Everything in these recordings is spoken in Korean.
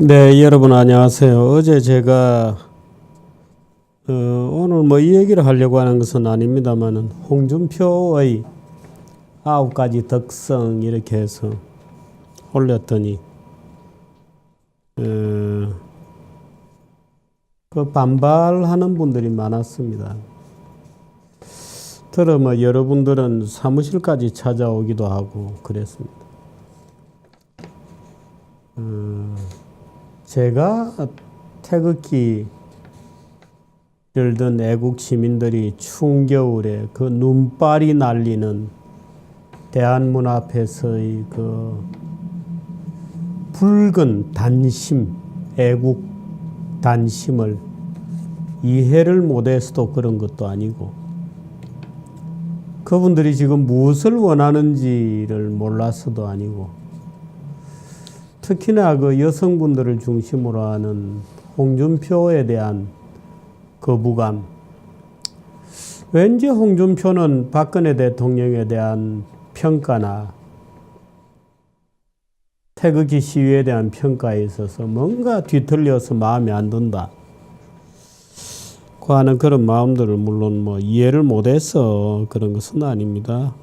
네, 여러분 안녕하세요. 어제 제가 오늘 뭐 이 얘기를 하려고 하는 것은 아닙니다만은 홍준표의 9가지 덕성 이렇게 해서 올렸더니 그 반발하는 분들이 많았습니다. 들어 뭐 여러분들은 사무실까지 찾아오기도 하고 그랬습니다. 제가 태극기 들던 애국 시민들이 추운 겨울에 그 눈발이 날리는 대한문 앞에서의 그 붉은 단심, 애국 단심을 이해를 못해서도 그런 것도 아니고 그분들이 지금 무엇을 원하는지를 몰라서도 아니고 특히나 그 여성분들을 중심으로 하는 홍준표에 대한 거부감. 왠지 홍준표는 박근혜 대통령에 대한 평가나 태극기 시위에 대한 평가에 있어서 뭔가 뒤틀려서 마음에 안 든다. 그 하는 그런 마음들을 물론 뭐 이해를 못해서 그런 것은 아닙니다.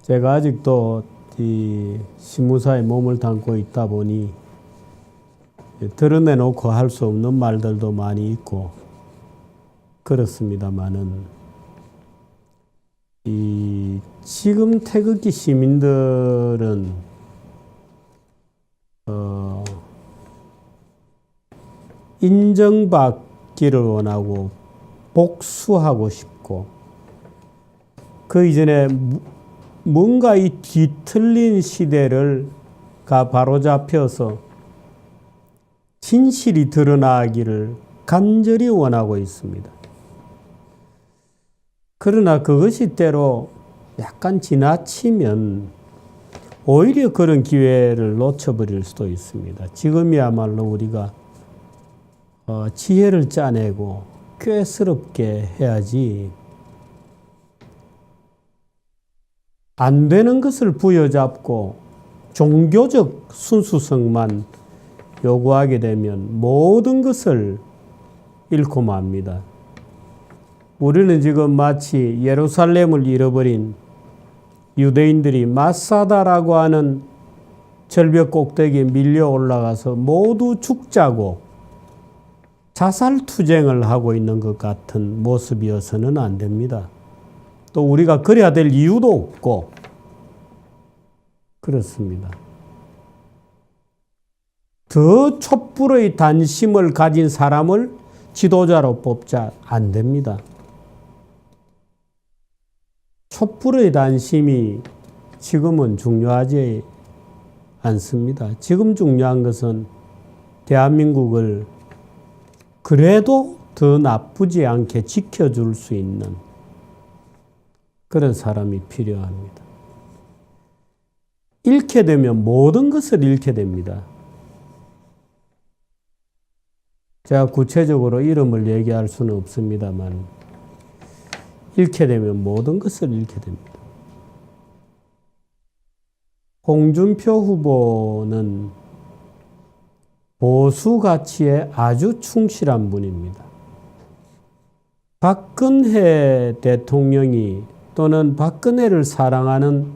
제가 아직도 이 신무사에 몸을 담고 있다 보니 드러내놓고 할 수 없는 말들도 많이 있고 그렇습니다만은 이 지금 태극기 시민들은 인정받기를 원하고 복수하고 싶고 그 이전에 뭔가 이 뒤틀린 시대를 바로잡혀서 진실이 드러나기를 간절히 원하고 있습니다. 그러나 그것이 때로 약간 지나치면 오히려 그런 기회를 놓쳐버릴 수도 있습니다. 지금이야말로 우리가 지혜를 짜내고 꾀스럽게 해야지 안 되는 것을 부여잡고 종교적 순수성만 요구하게 되면 모든 것을 잃고 맙니다. 우리는 지금 마치 예루살렘을 잃어버린 유대인들이 마사다라고 하는 절벽 꼭대기에 밀려 올라가서 모두 죽자고 자살투쟁을 하고 있는 것 같은 모습이어서는 안 됩니다. 또 우리가 그래야 될 이유도 없고 그렇습니다. 더 촛불의 단심을 가진 사람을 지도자로 뽑자 안 됩니다. 촛불의 단심이 지금은 중요하지 않습니다. 지금 중요한 것은 대한민국을 그래도 더 나쁘지 않게 지켜줄 수 있는 그런 사람이 필요합니다. 잃게 되면 모든 것을 잃게 됩니다. 제가 구체적으로 이름을 얘기할 수는 없습니다만 잃게 되면 모든 것을 잃게 됩니다. 홍준표 후보는 보수 가치에 아주 충실한 분입니다. 박근혜 대통령이 또는 박근혜를 사랑하는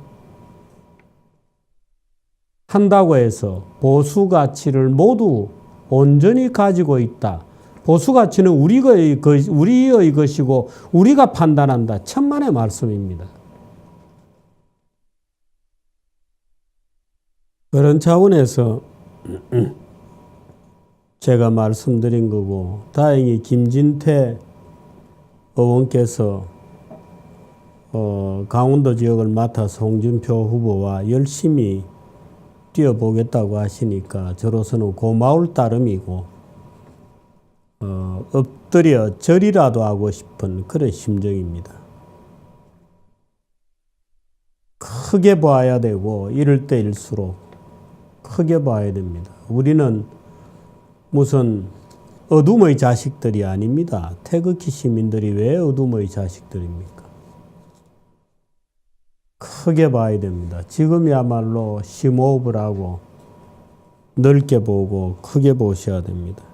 한다고 해서 보수 가치를 모두 온전히 가지고 있다. 보수 가치는 우리의 것이고 우리가 판단한다. 천만의 말씀입니다. 그런 차원에서 제가 말씀드린 거고 다행히 김진태 의원께서 강원도 지역을 맡아서 홍준표 후보와 열심히 뛰어보겠다고 하시니까 저로서는 고마울 따름이고 엎드려 절이라도 하고 싶은 그런 심정입니다. 크게 봐야 되고 이럴 때일수록 크게 봐야 됩니다. 우리는 무슨 어둠의 자식들이 아닙니다. 태극기 시민들이 왜 어둠의 자식들입니까? 크게 봐야 됩니다. 지금이야말로 심호흡을 하고 넓게 보고 크게 보셔야 됩니다.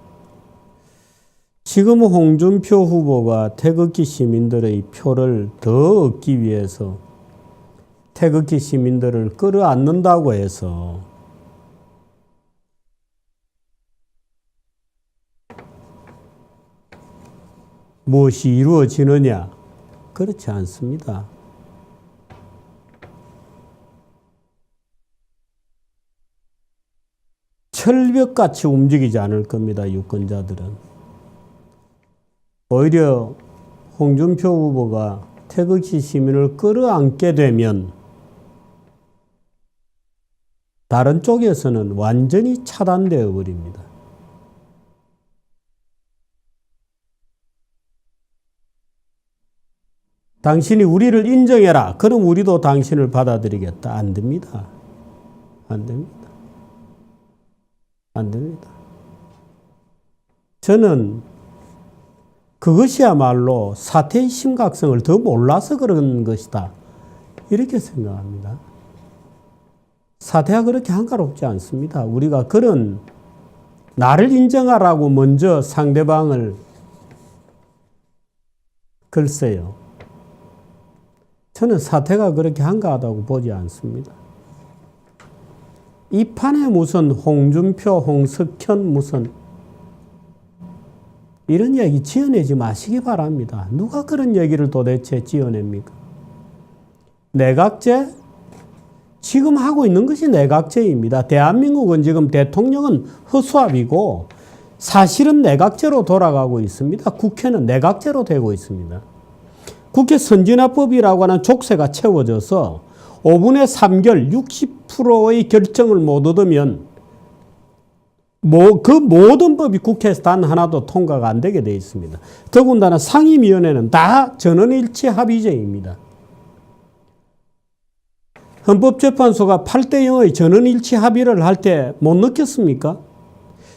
지금 홍준표 후보가 태극기 시민들의 표를 더 얻기 위해서 태극기 시민들을 끌어안는다고 해서 무엇이 이루어지느냐? 그렇지 않습니다. 철벽같이 움직이지 않을 겁니다. 유권자들은. 오히려 홍준표 후보가 태극기 시민을 끌어안게 되면 다른 쪽에서는 완전히 차단되어 버립니다. 당신이 우리를 인정해라. 그럼 우리도 당신을 받아들이겠다. 안 됩니다. 안 됩니다. 안 됩니다. 저는 그것이야말로 사태의 심각성을 더 몰라서 그런 것이다. 이렇게 생각합니다. 사태가 그렇게 한가롭지 않습니다. 우리가 그런 나를 인정하라고 먼저 상대방을 글쎄요. 저는 사태가 그렇게 한가하다고 보지 않습니다. 이 판에 무슨 홍준표, 홍석현 무슨 이런 얘기 지어내지 마시기 바랍니다. 누가 그런 얘기를 도대체 지어냅니까? 내각제? 지금 하고 있는 것이 내각제입니다. 대한민국은 지금 대통령은 허수아비고 사실은 내각제로 돌아가고 있습니다. 국회는 내각제로 되고 있습니다. 국회 선진화법이라고 하는 족쇄가 채워져서 5분의 3결 60%의 결정을 못 얻으면 그 모든 법이 국회에서 단 하나도 통과가 안 되게 되어 있습니다. 더군다나 상임위원회는 다 전원일치 합의제입니다. 헌법재판소가 8대0의 전원일치 합의를 할 때 못 느꼈습니까?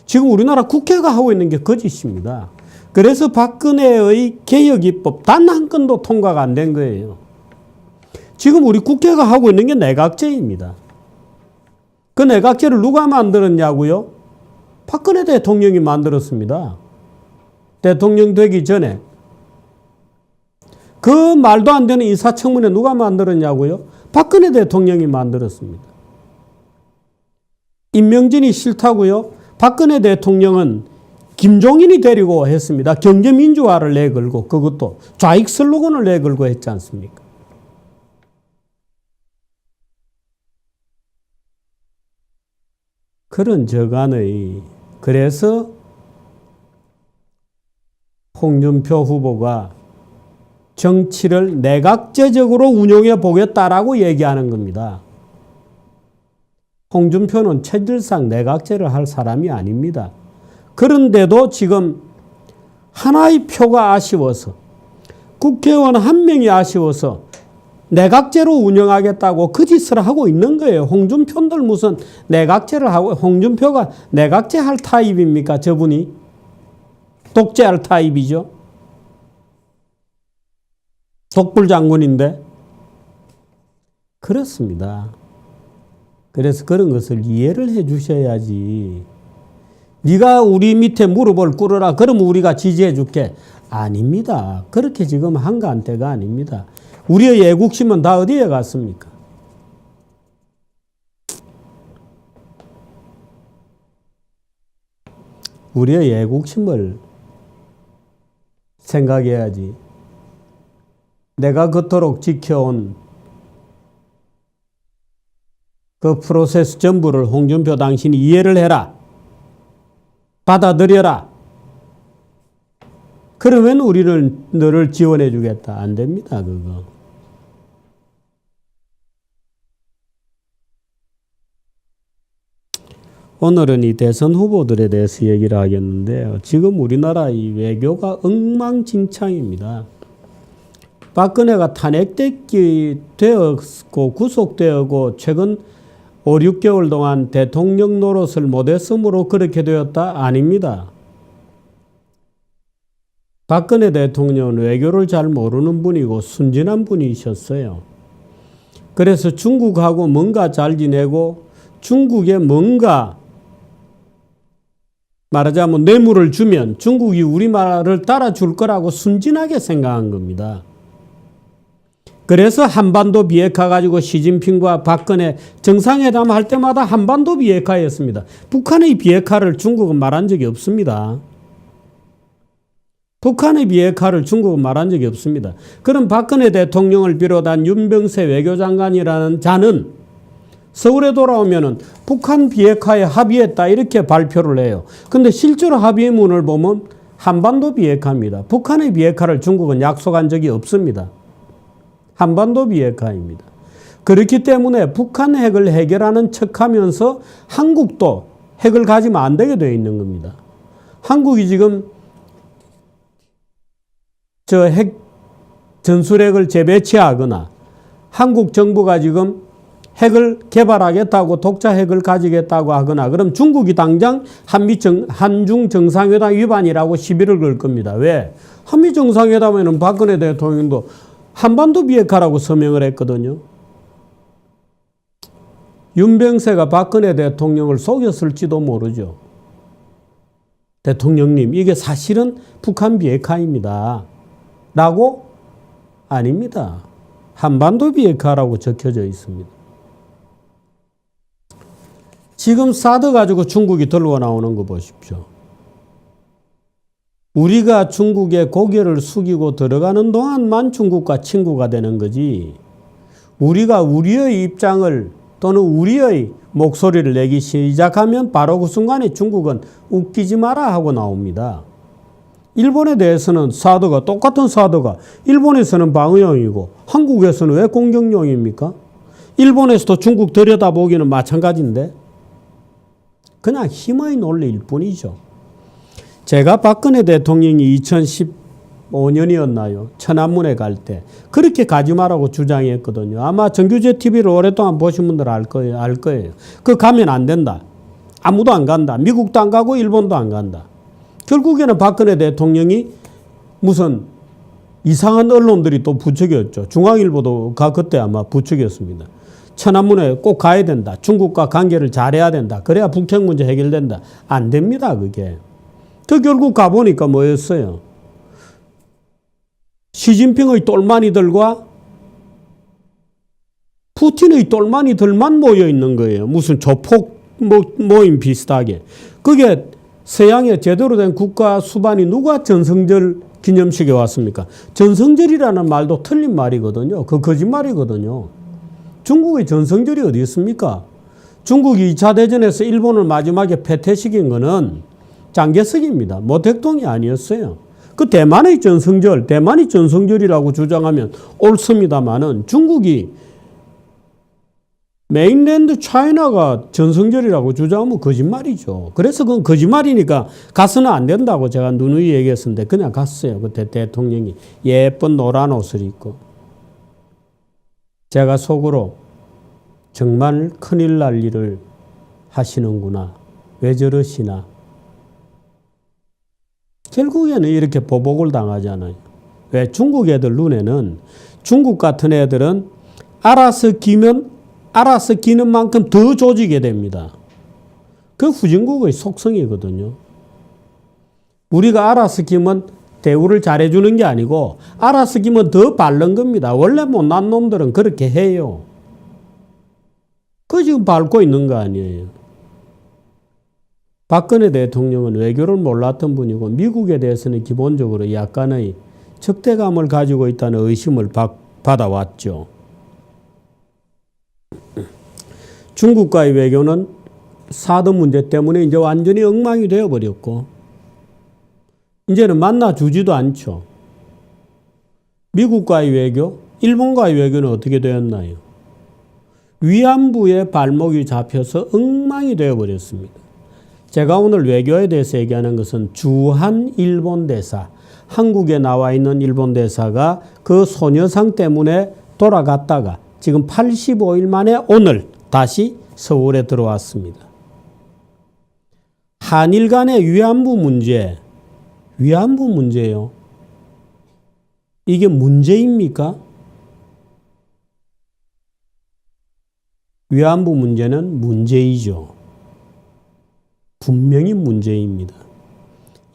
지금 우리나라 국회가 하고 있는 게 거짓입니다. 그래서 박근혜의 개혁입법 단 한 건도 통과가 안 된 거예요. 지금 우리 국회가 하고 있는 게 내각제입니다. 그 내각제를 누가 만들었냐고요? 박근혜 대통령이 만들었습니다. 대통령 되기 전에. 그 말도 안 되는 인사청문회 누가 만들었냐고요? 박근혜 대통령이 만들었습니다. 임명진이 싫다고요? 박근혜 대통령은 김종인이 데리고 했습니다. 경제민주화를 내걸고 그것도 좌익 슬로건을 내걸고 했지 않습니까? 그런 저간의 그래서 홍준표 후보가 정치를 내각제적으로 운영해 보겠다라고 얘기하는 겁니다. 홍준표는 체질상 내각제를 할 사람이 아닙니다. 그런데도 지금 하나의 표가 아쉬워서 국회의원 한 명이 아쉬워서 내각제로 운영하겠다고 그 짓을 하고 있는 거예요. 홍준표들 무슨 내각제를 하고 홍준표가 내각제 할 타입입니까? 저분이 독재할 타입이죠. 독불장군인데 그렇습니다. 그래서 그런 것을 이해를 해 주셔야지. 네가 우리 밑에 무릎을 꿇어라. 그럼 우리가 지지해 줄게. 아닙니다. 그렇게 지금 한가한 때가 아닙니다. 우리의 애국심은 다 어디에 갔습니까? 우리의 애국심을 생각해야지. 내가 그토록 지켜온 그 프로세스 전부를 홍준표 당신이 이해를 해라. 받아들여라. 그러면 우리는 너를 지원해 주겠다. 안 됩니다. 그거. 오늘은 이 대선 후보들에 대해서 얘기를 하겠는데요. 지금 우리나라 이 외교가 엉망진창입니다. 박근혜가 탄핵되고 구속되고 최근 5, 6개월 동안 대통령 노릇을 못했으므로 그렇게 되었다? 아닙니다. 박근혜 대통령은 외교를 잘 모르는 분이고 순진한 분이셨어요. 그래서 중국하고 뭔가 잘 지내고 중국에 뭔가 말하자면 뇌물을 주면 중국이 우리 말을 따라줄 거라고 순진하게 생각한 겁니다. 그래서 한반도 비핵화 가지고 시진핑과 박근혜 정상회담 할 때마다 한반도 비핵화였습니다. 북한의 비핵화를 중국은 말한 적이 없습니다. 북한의 비핵화를 중국은 말한 적이 없습니다. 그럼 박근혜 대통령을 비롯한 윤병세 외교장관이라는 자는 서울에 돌아오면은 북한 비핵화에 합의했다 이렇게 발표를 해요. 근데 실제로 합의문을 보면 한반도 비핵화입니다. 북한의 비핵화를 중국은 약속한 적이 없습니다. 한반도 비핵화입니다. 그렇기 때문에 북한 핵을 해결하는 척하면서 한국도 핵을 가지면 안 되게 되어 있는 겁니다. 한국이 지금 저 핵 전술핵을 재배치하거나 한국 정부가 지금 핵을 개발하겠다고 독자 핵을 가지겠다고 하거나 그럼 중국이 당장 한중 정상회담 위반이라고 시비를 걸 겁니다. 왜? 한미 정상회담에는 박근혜 대통령도 한반도 비핵화라고 서명을 했거든요. 윤병세가 박근혜 대통령을 속였을지도 모르죠. 대통령님, 이게 사실은 북한 비핵화입니다. 라고? 아닙니다. 한반도 비핵화라고 적혀져 있습니다. 지금 사드 가지고 중국이 들고 나오는 거 보십시오. 우리가 중국의 고개를 숙이고 들어가는 동안만 중국과 친구가 되는 거지, 우리가 우리의 입장을 또는 우리의 목소리를 내기 시작하면 바로 그 순간에 중국은 웃기지 마라 하고 나옵니다. 일본에 대해서는 사드가 똑같은 사드가 일본에서는 방어용이고 한국에서는 왜 공격용입니까? 일본에서도 중국 들여다보기는 마찬가지인데 그냥 힘의 논리일 뿐이죠. 제가 박근혜 대통령이 2015년이었나요? 천안문에 갈 때 그렇게 가지 말라고 주장했거든요. 아마 정규제 TV를 오랫동안 보신 분들 알 거예요. 그 가면 안 된다. 아무도 안 간다. 미국도 안 가고 일본도 안 간다. 결국에는 박근혜 대통령이 무슨 이상한 언론들이 또 부추겼죠. 중앙일보도 그때 아마 부추겼습니다. 천안문에 꼭 가야 된다. 중국과 관계를 잘해야 된다. 그래야 북핵 문제 해결된다. 안 됩니다, 그게. 그 결국 가보니까 뭐였어요? 시진핑의 똘마니들과 푸틴의 똘마니들만 모여 있는 거예요. 무슨 조폭 모임 비슷하게. 그게 서양의 제대로 된 국가 수반이 누가 전성절 기념식에 왔습니까? 전성절이라는 말도 틀린 말이거든요. 그 거짓말이거든요. 중국의 전성절이 어디 있습니까? 중국이 2차 대전에서 일본을 마지막에 패퇴시킨 거는 장개석입니다. 모택동이 아니었어요. 그 대만의 전성절, 대만이 전성절이라고 주장하면 옳습니다만은 중국이 메인랜드 차이나가 전성절이라고 주장하면 거짓말이죠. 그래서 그건 거짓말이니까 가서는 안 된다고 제가 누누이 얘기했었는데 그냥 갔어요. 그때 대통령이 예쁜 노란 옷을 입고. 제가 속으로 정말 큰일 날 일을 하시는구나. 왜 저러시나. 결국에는 이렇게 보복을 당하잖아요. 왜? 중국 애들 눈에는 중국 같은 애들은 알아서 기는 만큼 더 조지게 됩니다. 그 후진국의 속성이거든요. 우리가 알아서 기면 대우를 잘해주는 게 아니고 알아서 기면 더 바른 겁니다. 원래 못난 놈들은 그렇게 해요. 그거 지금 밟고 있는 거 아니에요. 박근혜 대통령은 외교를 몰랐던 분이고 미국에 대해서는 기본적으로 약간의 적대감을 가지고 있다는 의심을 받아왔죠. 중국과의 외교는 사드 문제 때문에 이제 완전히 엉망이 되어버렸고 이제는 만나주지도 않죠. 미국과의 외교, 일본과의 외교는 어떻게 되었나요? 위안부의 발목이 잡혀서 엉망이 되어버렸습니다. 제가 오늘 외교에 대해서 얘기하는 것은 주한 일본 대사, 한국에 나와 있는 일본 대사가 그 소녀상 때문에 돌아갔다가 지금 85일 만에 오늘 다시 서울에 들어왔습니다. 한일 간의 위안부 문제예요. 이게 문제입니까? 위안부 문제는 문제이죠. 분명히 문제입니다.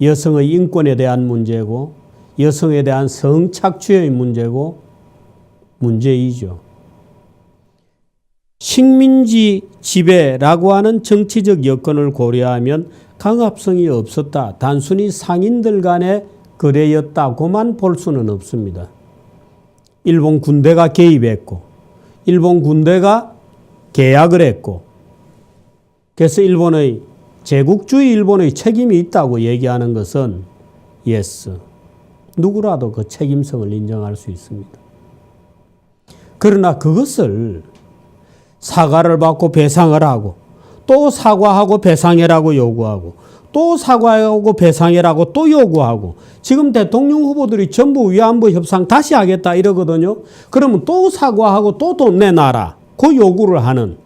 여성의 인권에 대한 문제고 여성에 대한 성착취의 문제고 문제이죠. 식민지 지배라고 하는 정치적 여건을 고려하면 강압성이 없었다. 단순히 상인들 간의 거래였다고만 볼 수는 없습니다. 일본 군대가 개입했고 일본 군대가 계약을 했고 그래서 일본의 제국주의 일본의 책임이 있다고 얘기하는 것은 yes. 누구라도 그 책임성을 인정할 수 있습니다. 그러나 그것을 사과를 받고 배상을 하고 또 사과하고 배상해라고 요구하고 또 사과하고 배상해라고 또 요구하고 지금 대통령 후보들이 전부 위안부 협상 다시 하겠다 이러거든요. 그러면 또 사과하고 또 돈 내놔라. 그 요구를 하는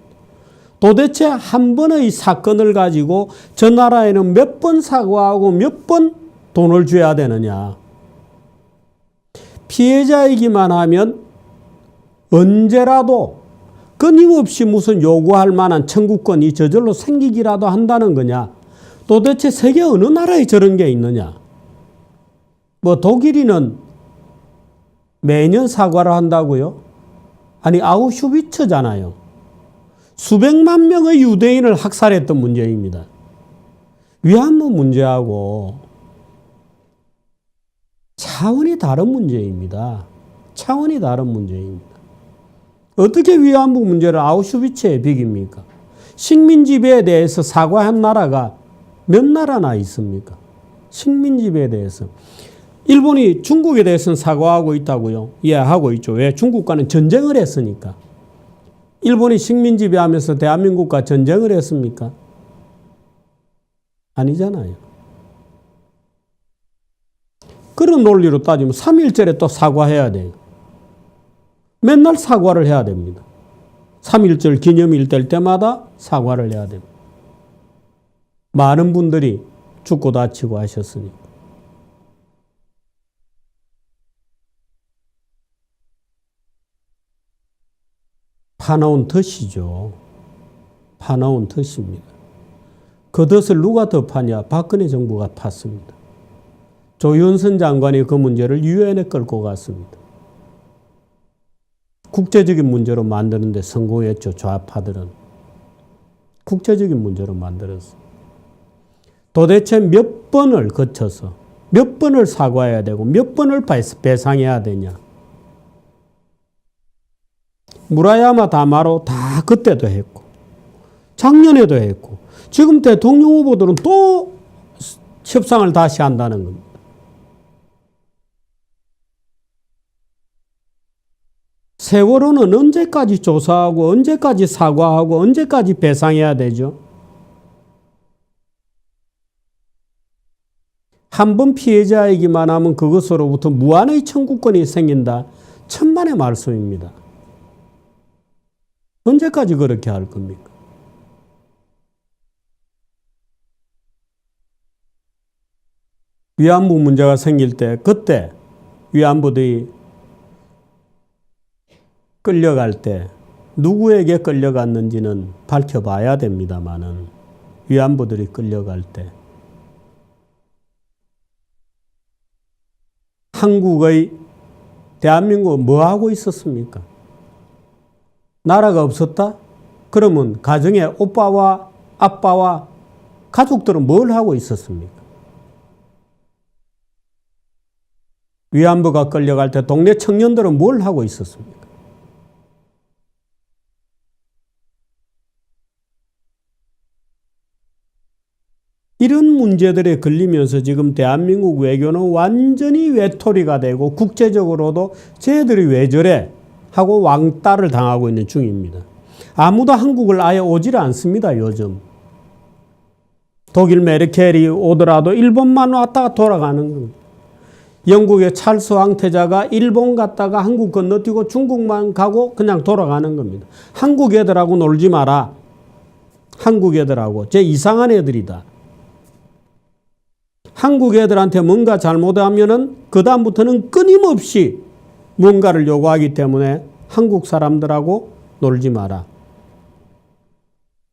도대체 한 번의 사건을 가지고 저 나라에는 몇 번 사과하고 몇 번 돈을 줘야 되느냐. 피해자이기만 하면 언제라도 끊임없이 무슨 요구할 만한 청구권이 저절로 생기기라도 한다는 거냐. 도대체 세계 어느 나라에 저런 게 있느냐. 뭐 독일인은 매년 사과를 한다고요? 아니 아우슈비츠잖아요. 수백만 명의 유대인을 학살했던 문제입니다. 위안부 문제하고 차원이 다른 문제입니다. 차원이 다른 문제입니다. 어떻게 위안부 문제를 아우슈비츠에 비깁니까? 식민지배에 대해서 사과한 나라가 몇 나라나 있습니까? 식민지배에 대해서. 일본이 중국에 대해서는 사과하고 있다고요? 예, 하고 있죠. 왜? 중국과는 전쟁을 했으니까. 일본이 식민지배하면서 대한민국과 전쟁을 했습니까? 아니잖아요. 그런 논리로 따지면 3.1절에 또 사과해야 돼요. 맨날 사과를 해야 됩니다. 3.1절 기념일 될 때마다 사과를 해야 됩니다. 많은 분들이 죽고 다치고 하셨으니까. 파나온 덫이죠. 파나온 덫입니다. 그 덫을 누가 더 파냐? 박근혜 정부가 팠습니다. 조윤선 장관이 그 문제를 유엔에 끌고 갔습니다. 국제적인 문제로 만드는데 성공했죠. 좌파들은. 국제적인 문제로 만들었어. 도대체 몇 번을 거쳐서 몇 번을 사과해야 되고 몇 번을 배상해야 되냐. 무라야마 다마로 다 그때도 했고 작년에도 했고 지금 대통령 후보들은 또 협상을 다시 한다는 겁니다. 세월호는 언제까지 조사하고 언제까지 사과하고 언제까지 배상해야 되죠? 한 번 피해자이기만 하면 그것으로부터 무한의 청구권이 생긴다. 천만의 말씀입니다. 언제까지 그렇게 할 겁니까? 위안부 문제가 생길 때 그때 위안부들이 끌려갈 때 누구에게 끌려갔는지는 밝혀봐야 됩니다만은 위안부들이 끌려갈 때 한국의 대한민국은 뭐 하고 있었습니까? 나라가 없었다? 그러면 가정에 오빠와 아빠와 가족들은 뭘 하고 있었습니까? 위안부가 끌려갈 때 동네 청년들은 뭘 하고 있었습니까? 이런 문제들에 걸리면서 지금 대한민국 외교는 완전히 외톨이가 되고 국제적으로도 쟤들이 왜 저래 하고 왕따를 당하고 있는 중입니다. 아무도 한국을 아예 오질 않습니다. 요즘. 독일 메르켈이 오더라도 일본만 왔다가 돌아가는 겁니다. 영국의 찰스 황태자가 일본 갔다가 한국 건너뛰고 중국만 가고 그냥 돌아가는 겁니다. 한국 애들하고 놀지 마라. 한국 애들하고. 쟤 이상한 애들이다. 한국 애들한테 뭔가 잘못하면은 그다음부터는 끊임없이 뭔가를 요구하기 때문에 한국 사람들하고 놀지 마라.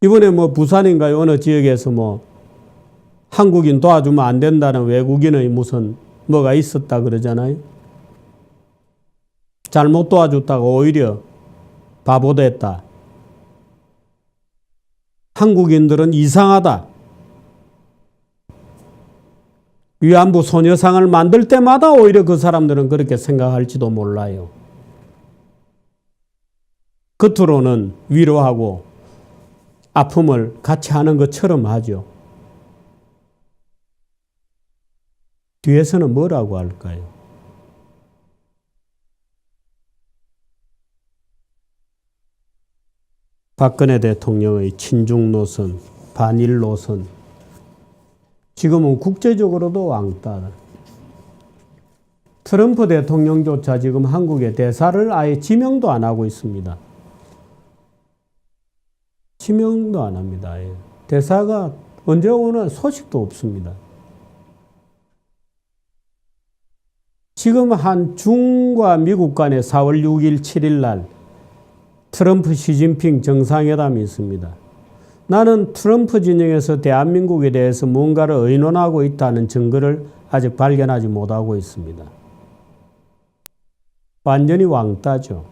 이번에 뭐 부산인가요? 어느 지역에서 뭐 한국인 도와주면 안 된다는 외국인의 무슨 뭐가 있었다 그러잖아요. 잘못 도와줬다가 오히려 바보 됐다. 한국인들은 이상하다. 위안부 소녀상을 만들 때마다 오히려 그 사람들은 그렇게 생각할지도 몰라요. 겉으로는 위로하고 아픔을 같이 하는 것처럼 하죠. 뒤에서는 뭐라고 할까요? 박근혜 대통령의 친중 노선, 반일 노선, 지금은 국제적으로도 왕따. 트럼프 대통령조차 지금 한국의 대사를 아예 지명도 안 하고 있습니다. 지명도 안 합니다. 대사가 언제 오는 소식도 없습니다. 지금 한 중과 미국 간에 4월 6일, 7일 날 트럼프 시진핑 정상회담이 있습니다. 나는 트럼프 진영에서 대한민국에 대해서 뭔가를 의논하고 있다는 증거를 아직 발견하지 못하고 있습니다. 완전히 왕따죠.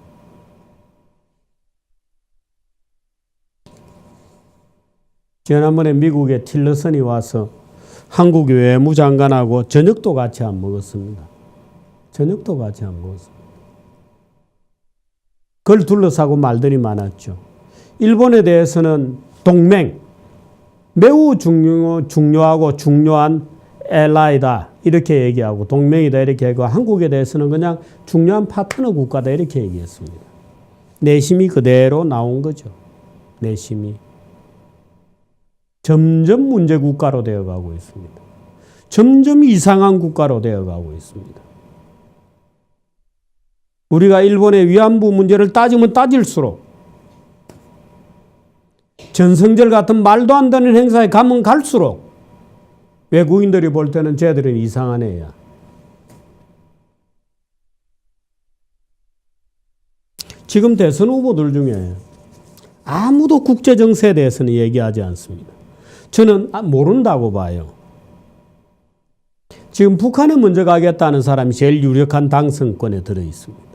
지난번에 미국에 틸러슨이 와서 한국 외무장관하고 저녁도 같이 안 먹었습니다. 저녁도 같이 안 먹었습니다. 그걸 둘러싸고 말들이 많았죠. 일본에 대해서는 동맹, 매우 중요하고 중요한 엘라이다 이렇게 얘기하고 동맹이다 이렇게 하고 한국에 대해서는 그냥 중요한 파트너 국가다 이렇게 얘기했습니다. 내심이 그대로 나온 거죠. 내심이. 점점 문제 국가로 되어가고 있습니다. 점점 이상한 국가로 되어가고 있습니다. 우리가 일본의 위안부 문제를 따지면 따질수록 전성절 같은 말도 안 되는 행사에 가면 갈수록 외국인들이 볼 때는 쟤들은 이상한 애야. 지금 대선 후보들 중에 아무도 국제정세에 대해서는 얘기하지 않습니다. 저는 모른다고 봐요. 지금 북한에 먼저 가겠다는 사람이 제일 유력한 당선권에 들어 있습니다.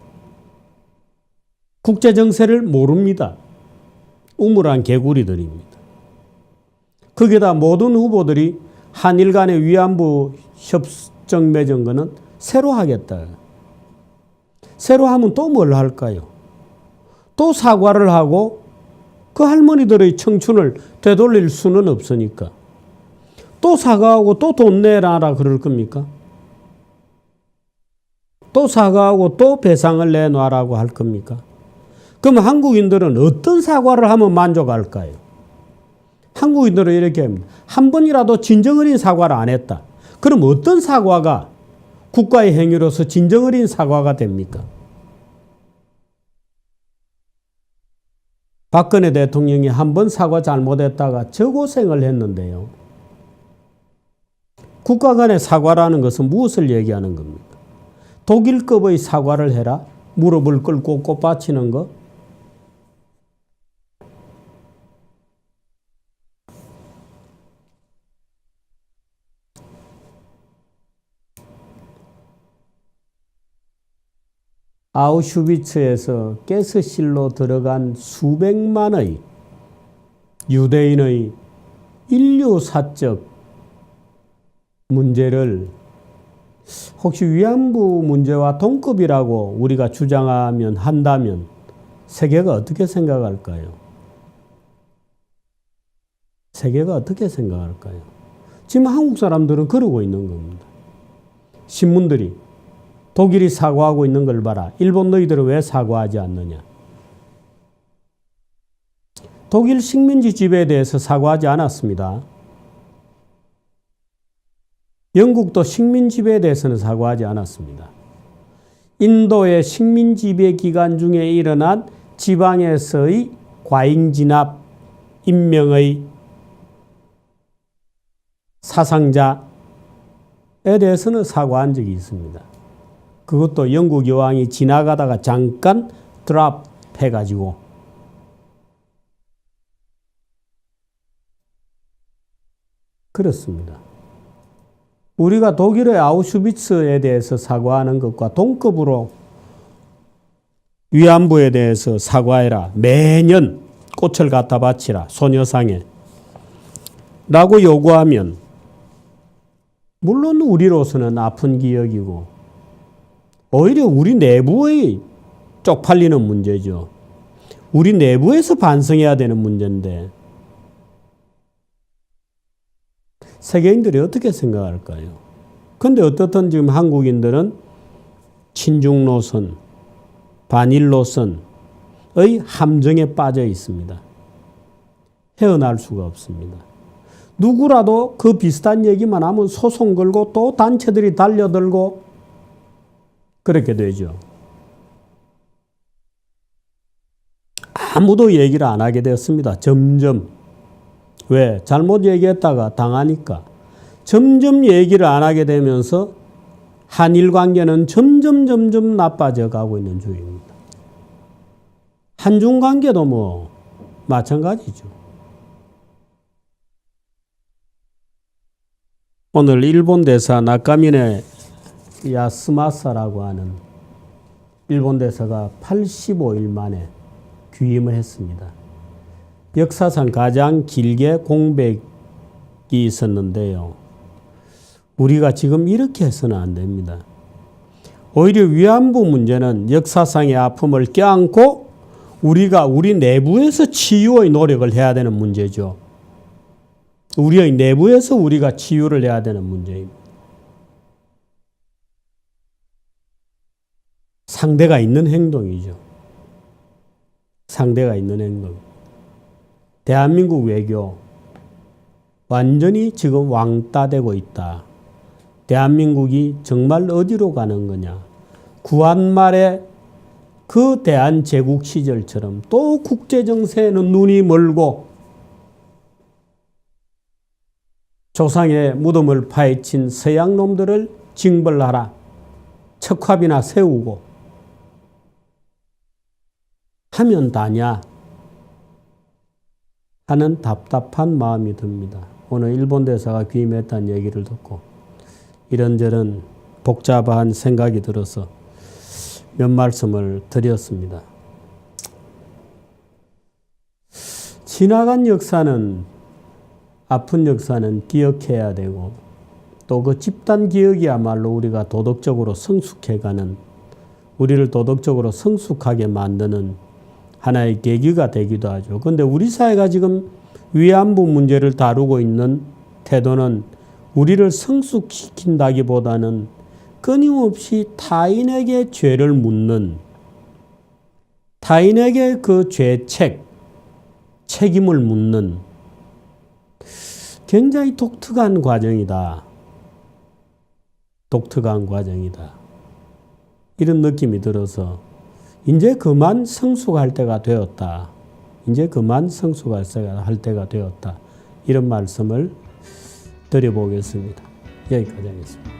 국제정세를 모릅니다. 우물한 개구리들입니다. 거기다 모든 후보들이 한일 간의 위안부 협정 맺은 거는 새로 하겠다. 새로 하면 또 뭘 할까요? 또 사과를 하고 그 할머니들의 청춘을 되돌릴 수는 없으니까 또 사과하고 또 돈 내놔라 그럴 겁니까? 또 사과하고 또 배상을 내놔라고 할 겁니까? 그럼 한국인들은 어떤 사과를 하면 만족할까요? 한국인들은 이렇게 합니다. 한 번이라도 진정어린 사과를 안 했다. 그럼 어떤 사과가 국가의 행위로서 진정어린 사과가 됩니까? 박근혜 대통령이 한 번 사과 잘못했다가 저 고생을 했는데요. 국가 간의 사과라는 것은 무엇을 얘기하는 겁니까? 독일급의 사과를 해라? 무릎을 꿇고 꽃받치는 거? 아우슈비츠에서 가스실로 들어간 수백만의 유대인의 인류사적 문제를 혹시 위안부 문제와 동급이라고 우리가 주장하면 한다면 세계가 어떻게 생각할까요? 세계가 어떻게 생각할까요? 지금 한국 사람들은 그러고 있는 겁니다. 신문들이 독일이 사과하고 있는 걸 봐라. 일본 너희들은 왜 사과하지 않느냐. 독일 식민지 지배에 대해서 사과하지 않았습니다. 영국도 식민 지배에 대해서는 사과하지 않았습니다. 인도의 식민 지배 기간 중에 일어난 지방에서의 과잉 진압, 인명의 사상자에 대해서는 사과한 적이 있습니다. 그것도 영국 여왕이 지나가다가 잠깐 드랍 해가지고 그렇습니다. 우리가 독일의 아우슈비츠에 대해서 사과하는 것과 동급으로 위안부에 대해서 사과해라. 매년 꽃을 갖다 바치라. 소녀상에. 라고 요구하면 물론 우리로서는 아픈 기억이고 오히려 우리 내부의 쪽팔리는 문제죠. 우리 내부에서 반성해야 되는 문제인데 세계인들이 어떻게 생각할까요? 그런데 어떻든 지금 한국인들은 친중 노선, 반일 노선의 함정에 빠져 있습니다. 헤어날 수가 없습니다. 누구라도 그 비슷한 얘기만 하면 소송 걸고 또 단체들이 달려들고 그렇게 되죠. 아무도 얘기를 안 하게 되었습니다. 점점. 왜? 잘못 얘기했다가 당하니까. 점점 얘기를 안 하게 되면서 한일 관계는 점점 나빠져 가고 있는 중입니다. 한중 관계도 뭐 마찬가지죠. 오늘 일본 대사 나카미네 야스마사라고 하는 일본 대사가 85일 만에 귀임을 했습니다. 역사상 가장 길게 공백이 있었는데요. 우리가 지금 이렇게 해서는 안 됩니다. 오히려 위안부 문제는 역사상의 아픔을 껴안고 우리가 우리 내부에서 치유의 노력을 해야 되는 문제죠. 우리의 내부에서 우리가 치유를 해야 되는 문제입니다. 상대가 있는 행동이죠. 상대가 있는 행동. 대한민국 외교 완전히 지금 왕따되고 있다. 대한민국이 정말 어디로 가는 거냐. 구한말에 그 대한제국 시절처럼 또 국제정세에는 눈이 멀고 조상의 무덤을 파헤친 서양놈들을 징벌하라. 척화비나 세우고 하면 다냐 하는 답답한 마음이 듭니다. 오늘 일본 대사가 귀임했다는 얘기를 듣고 이런저런 복잡한 생각이 들어서 몇 말씀을 드렸습니다. 지나간 역사는 아픈 역사는 기억해야 되고 또 그 집단 기억이야말로 우리가 도덕적으로 성숙해가는 우리를 도덕적으로 성숙하게 만드는 하나의 계기가 되기도 하죠. 그런데 우리 사회가 지금 위안부 문제를 다루고 있는 태도는 우리를 성숙시킨다기보다는 끊임없이 타인에게 죄를 묻는 타인에게 그 책임을 묻는 굉장히 독특한 과정이다. 독특한 과정이다. 이런 느낌이 들어서 이제 그만 성숙할 때가 되었다. 이제 그만 성숙할 때가 되었다. 이런 말씀을 드려보겠습니다. 여기까지 하겠습니다.